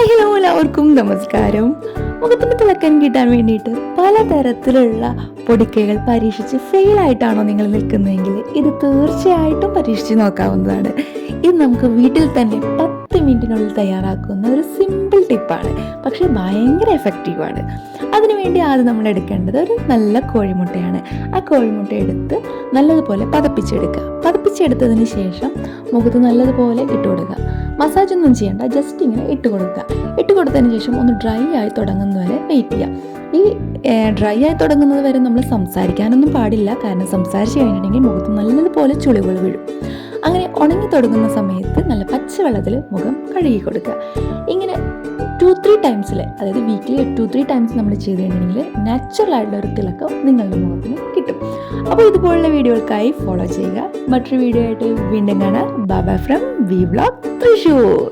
Hi hello എല്ലാവർക്കും നമസ്കാരം. മുഖത്തിന് തിളക്കം കിട്ടാൻ വേണ്ടിയിട്ട് പലതരത്തിലുള്ള പൊടിക്കൈകൾ പരീക്ഷിച്ച് ഫെയിലായിട്ടാണോ നിങ്ങൾ നിൽക്കുന്നതെങ്കിൽ ഇത് തീർച്ചയായിട്ടും പരീക്ഷിച്ച് നോക്കാവുന്നതാണ്. ഇത് നമുക്ക് വീട്ടിൽ തന്നെ 10 മിനിറ്റിനുള്ളിൽ തയ്യാറാക്കുന്ന ഒരു സിമ്പിൾ ടിപ്പാണ്, പക്ഷേ ഭയങ്കര എഫക്റ്റീവാണ്. അതിനുവേണ്ടി ആദ്യം നമ്മൾ എടുക്കേണ്ടത് ഒരു നല്ല കോഴിമുട്ടയാണ്. ആ കോഴിമുട്ട എടുത്ത് നല്ലതുപോലെ പതപ്പിച്ചെടുത്തതിന് ശേഷം മുഖത്ത് നല്ലതുപോലെ ഇട്ട് കൊടുക്കുക. മസാജ് ഒന്നും ചെയ്യേണ്ട, ജസ്റ്റ് ഇങ്ങനെ ഇട്ട് കൊടുത്തതിന് ശേഷം ഒന്ന് ഡ്രൈ ആയി തുടങ്ങുന്നവരെ വെയിറ്റ് ചെയ്യുക. ഈ ഡ്രൈ ആയി തുടങ്ങുന്നത് വരെ നമ്മൾ സംസാരിക്കാനൊന്നും പാടില്ല, കാരണം സംസാരിച്ച് കഴിഞ്ഞിട്ടുണ്ടെങ്കിൽ മുഖത്ത് നല്ലതുപോലെ ചുളിവുകൾ വീഴും. അങ്ങനെ ഉണങ്ങി തുടങ്ങുന്ന സമയത്ത് നല്ല പച്ചവെള്ളത്തിൽ മുഖം കഴുകി കൊടുക്കുക. ഇങ്ങനെ 2-3 ടൈംസിൽ, അതായത് വീക്കിലി 2-3 ടൈംസ് നമ്മൾ ചെയ്ത് കഴിഞ്ഞിട്ടുണ്ടെങ്കിൽ നാച്ചുറൽ ആയിട്ടുള്ള ഒരു തിളക്കം നിങ്ങളുടെ മുഖത്തിന് കിട്ടും. അപ്പോൾ ഇതുപോലുള്ള വീഡിയോകൾക്കായി ഫോളോ ചെയ്യുക. മറ്റൊരു വീഡിയോ ആയിട്ട് വീണ്ടും കാണാം. Bye bye from V vlog Thrissur.